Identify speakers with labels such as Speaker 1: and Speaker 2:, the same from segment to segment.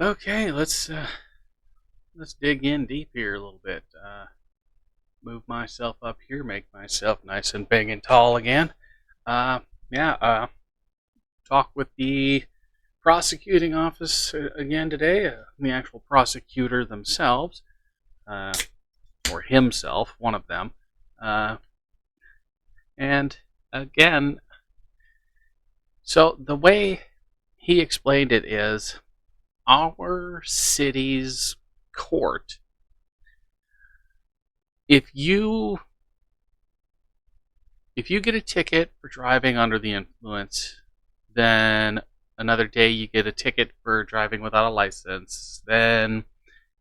Speaker 1: Okay, let's dig in deep here a little bit. Move myself up here, make myself nice and big and tall again. Uh, yeah. Talk with the prosecuting office again today. The actual prosecutor themselves, uh, or himself, one of them. Uh, and again, so the way he explained it is our city's court. If you if you get a ticket for driving under the influence, then another day you get a ticket for driving without a license, then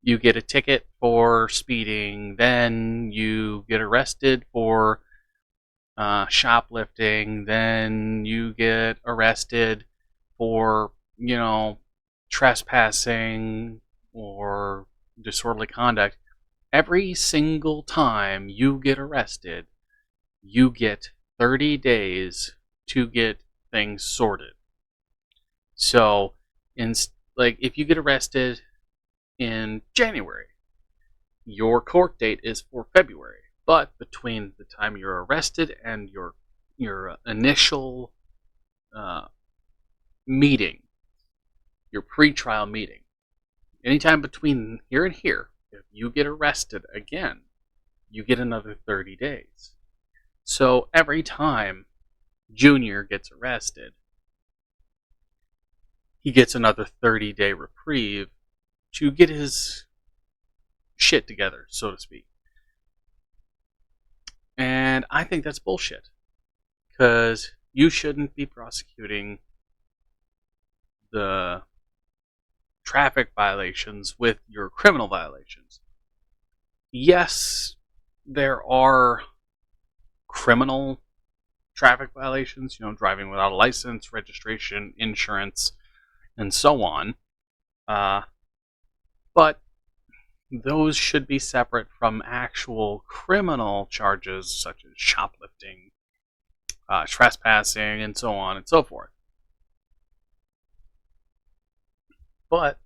Speaker 1: you get a ticket for speeding, then you get arrested for shoplifting, then you get arrested for, trespassing or disorderly conduct. Every single time you get arrested, you get 30 days to get things sorted. So, if you get arrested in January, your court date is for February. But between the time you're arrested and your initial meeting, your pre-trial meeting, anytime between here and here, if you get arrested again, you get another 30 days. So every time Junior gets arrested, he gets another 30-day reprieve to get his shit together, so to speak. And I think that's bullshit. Because you shouldn't be prosecuting the traffic violations with your criminal violations. Yes, there are criminal traffic violations, driving without a license, registration, insurance, and so on. But those should be separate from actual criminal charges such as shoplifting, trespassing, and so on and so forth. But,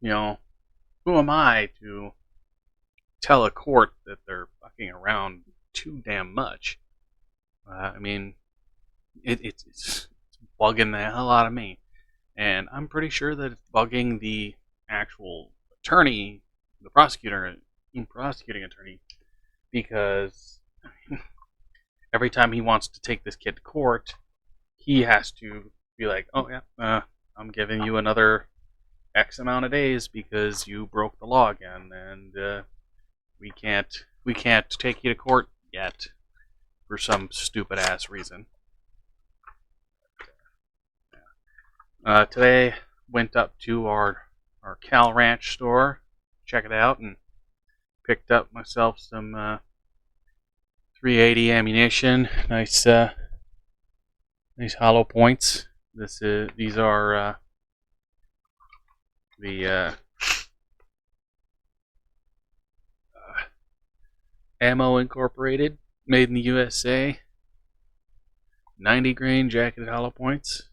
Speaker 1: who am I to tell a court that they're fucking around too damn much? It's bugging the hell out of me. And I'm pretty sure that it's bugging the actual attorney, the prosecuting attorney, because every time he wants to take this kid to court, he has to be like, oh yeah, I'm giving you another X amount of days because you broke the law again, and we can't take you to court yet for some stupid ass reason. Today went up to our Cal Ranch store, check it out, and picked up myself some 380 ammunition. Nice hollow points. These are the Ammo Incorporated, made in the USA. 90 grain jacketed hollow points.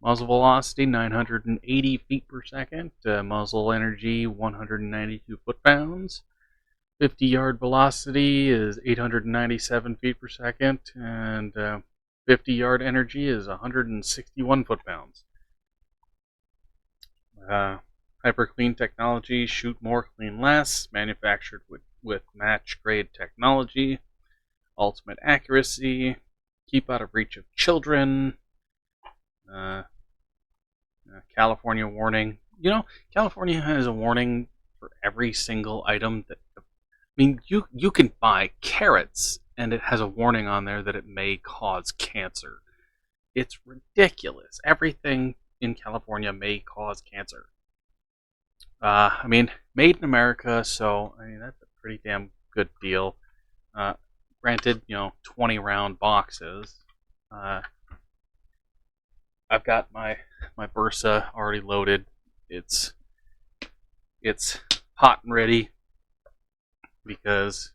Speaker 1: Muzzle velocity 980 feet per second. Muzzle energy 192 foot-pounds. 50-yard velocity is 897 feet per second, and 50-yard energy is 161 foot-pounds. Hyper clean technology, shoot more, clean less, manufactured with match grade technology, ultimate accuracy, keep out of reach of children. California warning. California has a warning for every single item that. You can buy carrots and it has a warning on there that it may cause cancer. It's ridiculous. Everything in California may cause cancer. Made in America, so that's a pretty damn good deal. Granted, 20 round boxes. I've got my Bursa already loaded. It's hot and ready because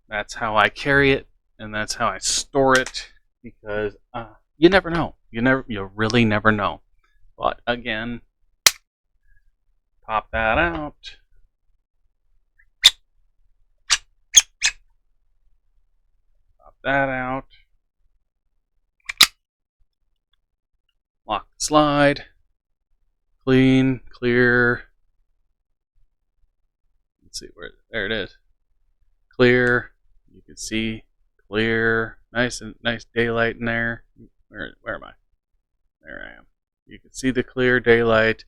Speaker 1: that's how I carry it and that's how I store it. Because you never know. You really never know But again, pop that out. Pop that out. Lock the slide. Clean, clear. Let's see where, there it is. Clear. You can see clear. Nice daylight in there. Where am I? There I am. You can see the clear daylight.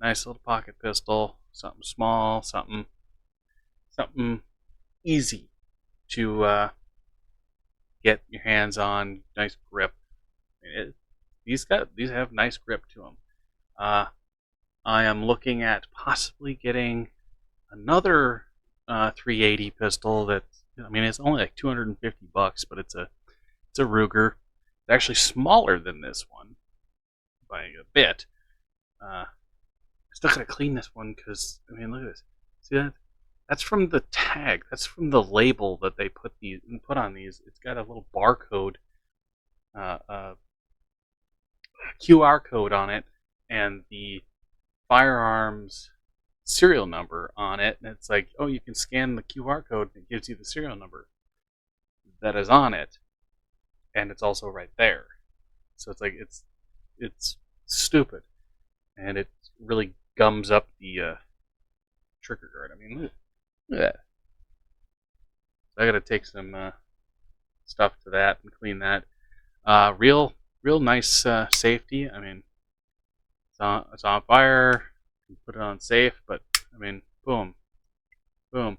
Speaker 1: Nice little pocket pistol. Something small. Something easy to get your hands on. Nice grip. These have nice grip to them. I am looking at possibly getting another 380 pistol. That, I mean, it's only like $250, but it's a Ruger. It's actually smaller than this one by a bit. I'm still gotta clean this one because, I mean, look at this. See that? That's from the tag. That's from the label that they put on these. It's got a little barcode, QR code on it, and the firearms serial number on it. And it's like, oh, you can scan the QR code and it gives you the serial number that is on it, and it's also right there. So it's like it's stupid, and it really gums up the trigger guard. I mean, look at that. So I got to take some stuff to that and clean that. Real nice safety. I mean, it's on fire. You put it on safe, but I mean, boom, boom.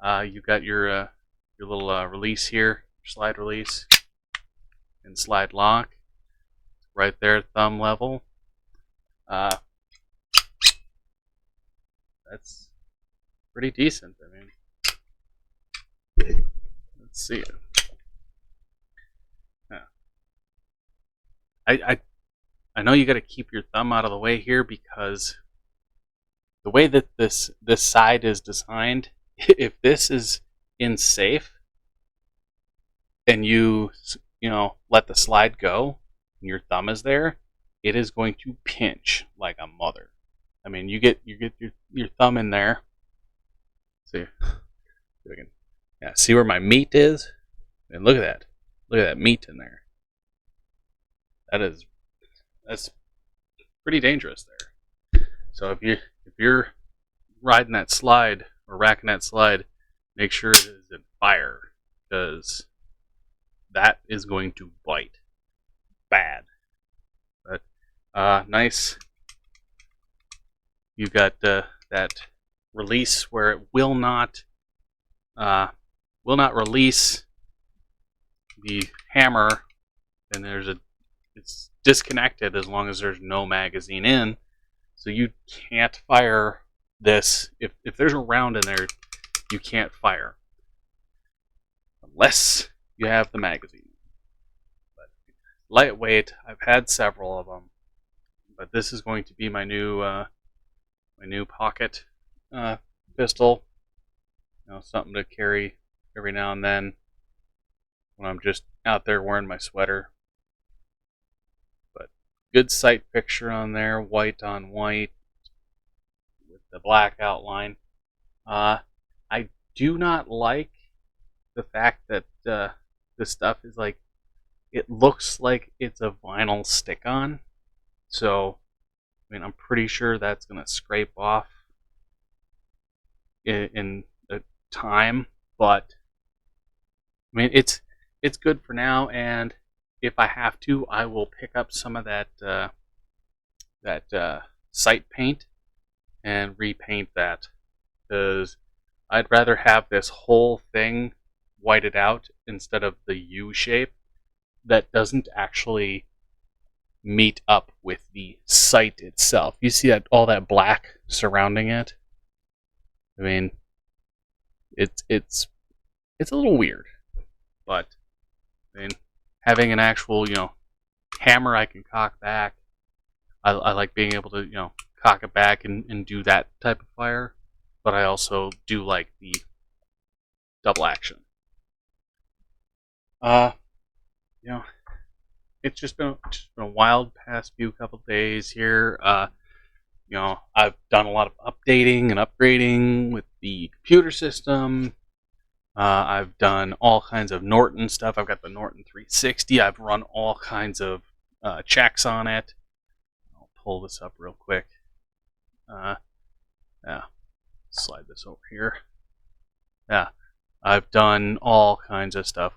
Speaker 1: You got your little release here, slide release, and slide lock. Right there, thumb level. That's pretty decent. I mean, let's see. I know you got to keep your thumb out of the way here because the way that this side is designed, if this is in safe and you let the slide go and your thumb is there, it is going to pinch like a mother. I mean, you get your thumb in there. See, yeah, see where my meat is, and look at that meat in there. That's pretty dangerous there. So if you're riding that slide or racking that slide, make sure it is in fire, because that is going to bite bad. But nice. You got that release where it will not release the hammer, and it's disconnected as long as there's no magazine in, so you can't fire this. If there's a round in there, you can't fire unless you have the magazine. But lightweight, I've had several of them, but this is going to be my new pocket pistol. Something to carry every now and then when I'm just out there wearing my sweater. Good sight picture on there, white on white with the black outline. I do not like the fact that this stuff is like, it looks like it's a vinyl stick-on. So, I mean, I'm pretty sure that's going to scrape off in a time, but I mean, it's good for now, and if I have to, I will pick up some of that sight paint and repaint that, because I'd rather have this whole thing whited out instead of the U shape that doesn't actually meet up with the sight itself. You see that, all that black surrounding it? I mean, it's a little weird, but I mean, having an actual, hammer I can cock back. I like being able to, cock it back and do that type of fire. But I also do like the double action. it's just been a wild past few couple days here. I've done a lot of updating and upgrading with the computer system. I've done all kinds of Norton stuff. I've got the Norton 360. I've run all kinds of checks on it. I'll pull this up real quick. Yeah, slide this over here. Yeah, I've done all kinds of stuff.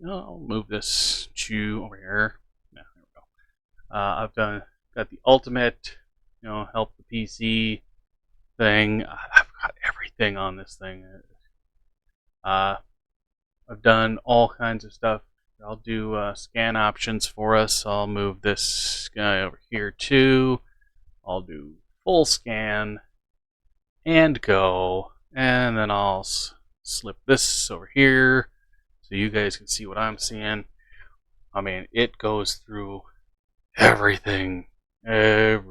Speaker 1: I'll move this to over here. Yeah, there we go. I've got the ultimate, help the PC thing. I've got everything on this thing. I've done all kinds of stuff. I'll do scan options for us. I'll move this guy over here too. I'll do full scan and go, and then I'll slip this over here so you guys can see what I'm seeing. I mean, it goes through everything. And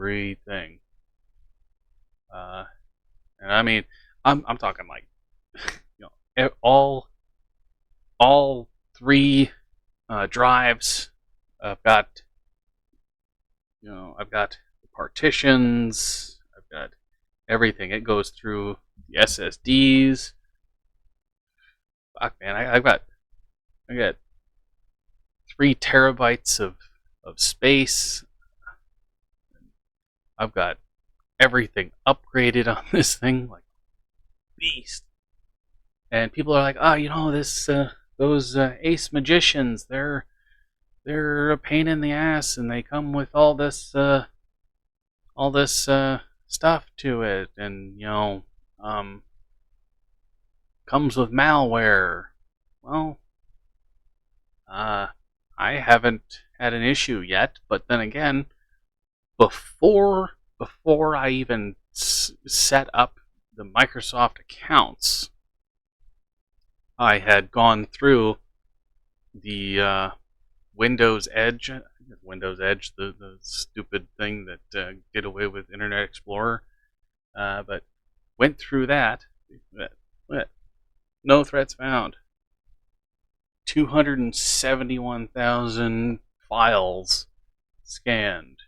Speaker 1: I mean, I'm talking like, all three drives. I've got the partitions. I've got everything. It goes through the SSDs. Fuck, man, I got 3 terabytes of space. I've got everything upgraded on this thing like beast. And people are like, oh, those AceMagicians, they're a pain in the ass, and they come with all this stuff to it, and comes with malware. Well, I haven't had an issue yet, but then again, before I even set up the Microsoft accounts, I had gone through the Windows Edge, the stupid thing that did away with Internet Explorer, but went through that. No threats found. 271,000 files scanned.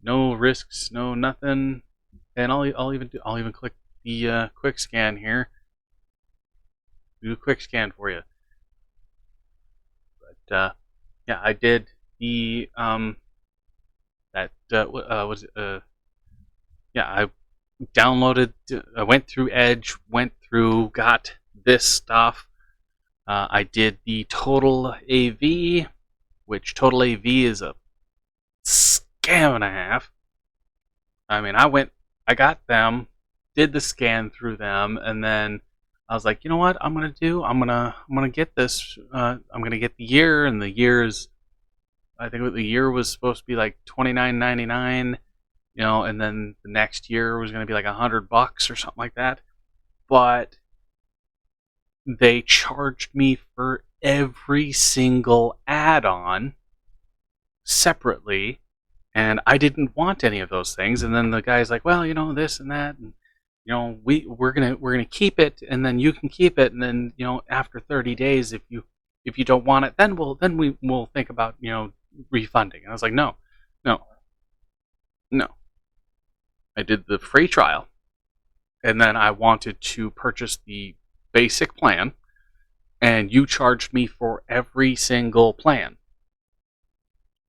Speaker 1: No risks, no nothing. And I'll even click the quick scan here. Do a quick scan for you. But yeah, I did the I downloaded. I went through Edge, got this stuff. I did the Total AV, which Total AV is a scam and a half. I mean, I got them, did the scan through them, and then I was like, you know what I'm gonna do? I'm gonna get this. I'm gonna get the year, and the year's. I think the year was supposed to be like $29.99, and then the next year was gonna be like $100 or something like that. But they charged me for every single add-on separately, and I didn't want any of those things. And then the guy's like, well, this and that, and we're gonna keep it, and then you can keep it, and then after 30 days, if you don't want it, then we'll think about refunding. And I was like, no. I did the free trial, and then I wanted to purchase the basic plan, and you charged me for every single plan.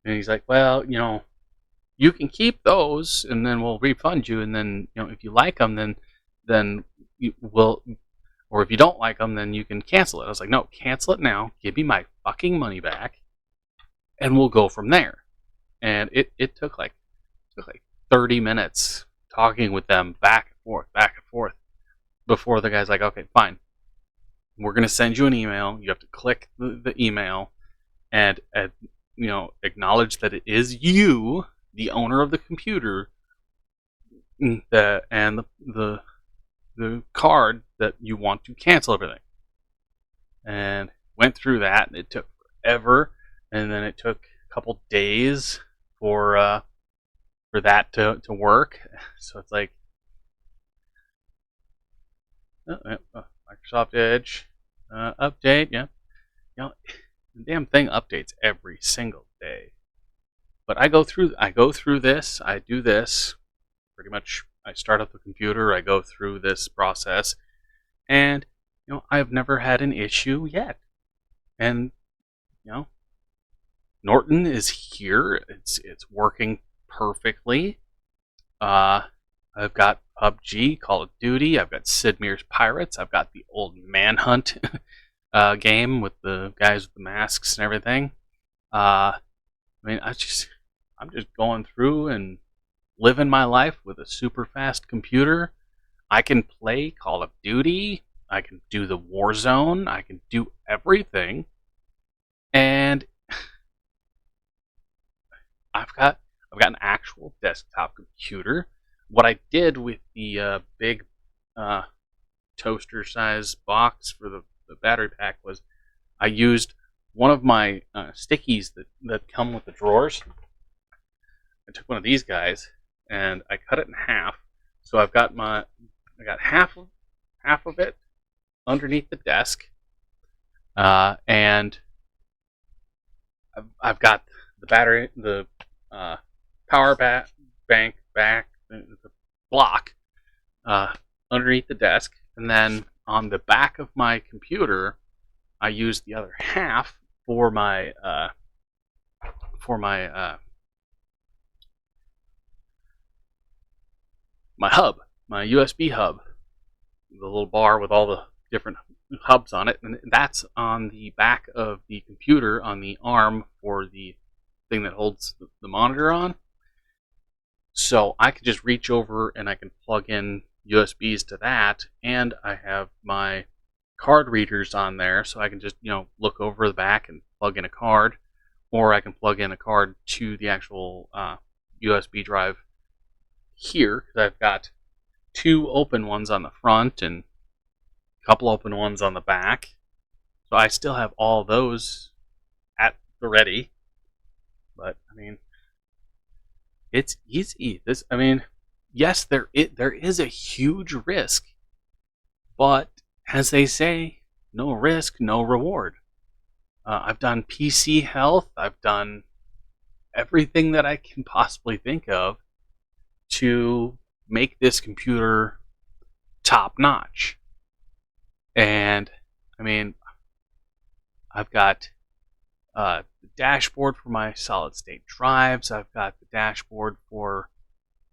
Speaker 1: And he's like, well, you can keep those, and then we'll refund you, and then if you like them, then we'll, or if you don't like them, then you can cancel it. I was like, no, cancel it now, give me my fucking money back, and we'll go from there. And it took like 30 minutes talking with them back and forth before the guy's like, okay, fine, we're gonna send you an email. You have to click the email and acknowledge that it is you, the owner of the computer, and the card that you want to cancel everything. And went through that, and it took forever, and then it took a couple days for that to work. So it's like Microsoft Edge update, yeah. The damn thing updates every single day. But I go through this, I do this pretty much. I start up the computer, I go through this process, and I've never had an issue yet. And Norton is here. It's working perfectly. I've got PUBG, Call of Duty. I've got Sid Meier's Pirates. I've got the old Manhunt game with the guys with the masks and everything. I mean, I'm just going through and living my life with a super fast computer. I can play Call of Duty. I can do the Warzone. I can do everything. And I've got an actual desktop computer. What I did with the big toaster size box for the battery pack was I used one of my stickies that come with the drawers. I took one of these guys and I cut it in half. So I got half of it underneath the desk, and I've got the battery, the power bank back, the block underneath the desk, and then on the back of my computer, I used the other half for my my hub, my USB hub, the little bar with all the different hubs on it, and that's on the back of the computer on the arm for the thing that holds the monitor on. So I can just reach over and I can plug in USBs to that, and I have my card readers on there, so I can just look over the back and plug in a card, or I can plug in a card to the actual USB drive here. I've got 2 open ones on the front and a couple open ones on the back, so I still have all those at the ready. But I mean, it's easy. Yes, there is a huge risk, but as they say, no risk, no reward. I've done PC health. I've done everything that I can possibly think of to make this computer top notch. And I mean, I've got the dashboard for my solid state drives. I've got the dashboard for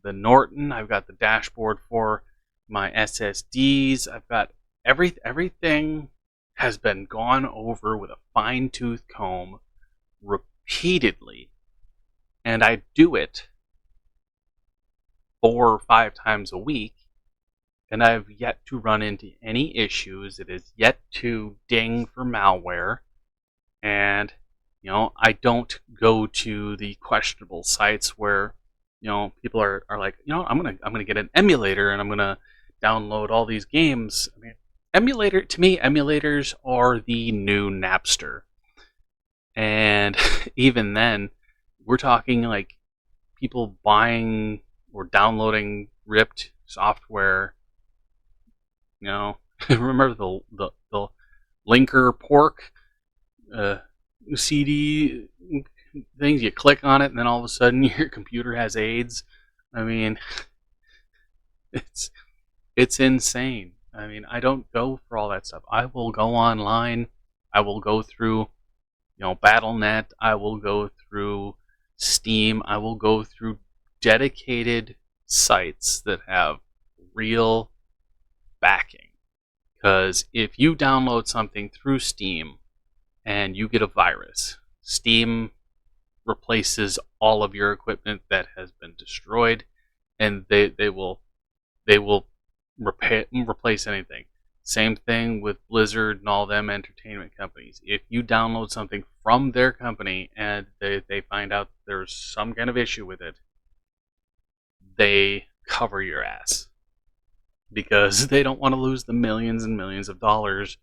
Speaker 1: the Norton. I've got the dashboard for my SSDs. I've got everything has been gone over with a fine-tooth comb repeatedly, and I do it 4 or 5 times a week, and I've yet to run into any issues. It is yet to ding for malware, and I don't go to the questionable sites where people are like, I'm gonna get an emulator and I'm gonna download all these games. I mean, emulators are the new Napster, and even then, we're talking like people buying or downloading ripped software. Remember the linker pork CD things? You click on it, and then all of a sudden your computer has AIDS. I mean, it's insane. I mean, I don't go for all that stuff. I will go online. I will go through, Battle.net. I will go through Steam. I will go through dedicated sites that have real backing. Because if you download something through Steam and you get a virus, Steam replaces all of your equipment that has been destroyed, and they will replace anything. Same thing with Blizzard and all them entertainment companies. If you download something from their company and they find out there's some kind of issue with it, they cover your ass, because they don't want to lose the millions and millions of dollars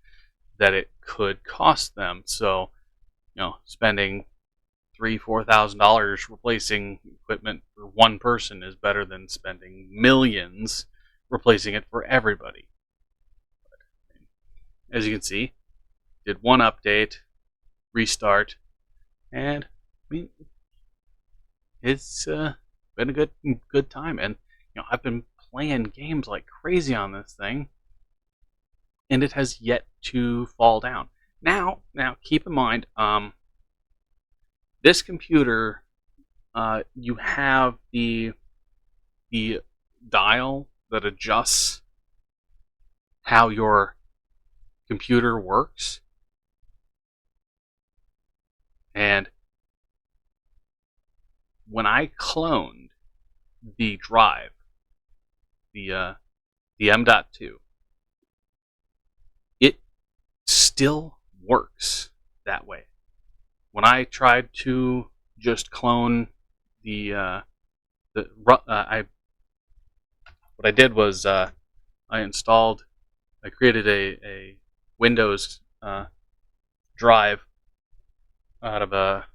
Speaker 1: that it could cost them. So, spending $3,000-$4,000 replacing equipment for one person is better than spending millions replacing it for everybody. But, as you can see, did one update, restart, and I mean, it's been a good time. And I've been playing games like crazy on this thing, and it has yet to fall down. Now, keep in mind, this computer, you have the dial that adjusts how your computer works, and when I cloned the drive, the M.2, it still works that way. When I tried to just clone what I did was I created a Windows drive out of a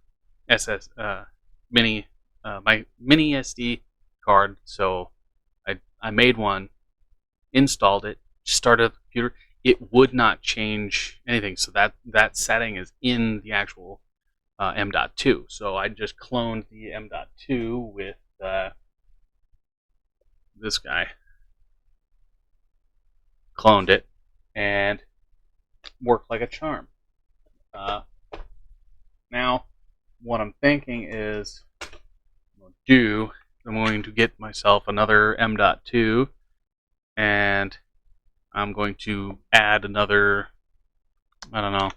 Speaker 1: SS mini my mini SD card. So I made one, installed it, started the computer. It would not change anything. So that setting is in the actual M.2. So I just cloned the M.2 with this guy, cloned it, and worked like a charm. Now, what I'm thinking is, I'm going to get myself another M.2, and I'm going to add another, I don't know,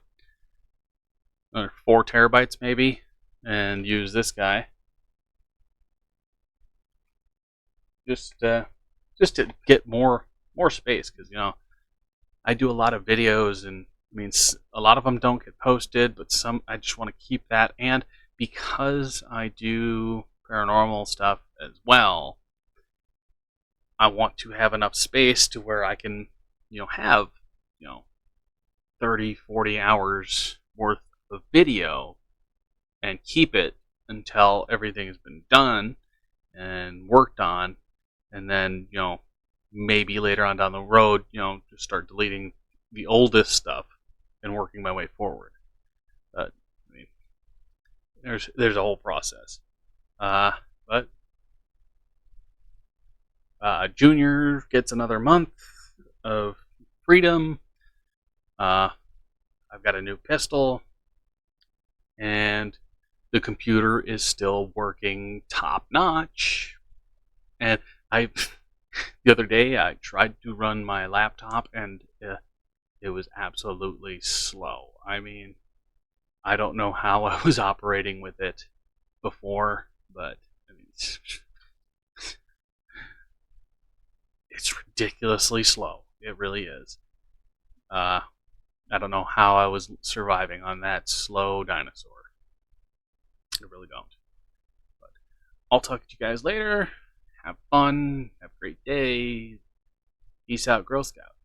Speaker 1: another 4 terabytes maybe, and use this guy just to get more space, because I do a lot of videos, and I mean, a lot of them don't get posted, but some I just want to keep that. And because I do paranormal stuff as well, I want to have enough space to where I can, have, 30, 40 hours worth of video and keep it until everything has been done and worked on, and then, maybe later on down the road, just start deleting the oldest stuff and working my way forward. I mean, there's a whole process. But Junior gets another month of freedom. I've got a new pistol, and the computer is still working top notch. And the other day I tried to run my laptop, and it was absolutely slow. I mean, I don't know how I was operating with it before, but I mean, it's ridiculously slow. It really is. I don't know how I was surviving on that slow dinosaur. I really don't. But I'll talk to you guys later. Have fun. Have a great day. Peace out, Girl Scout.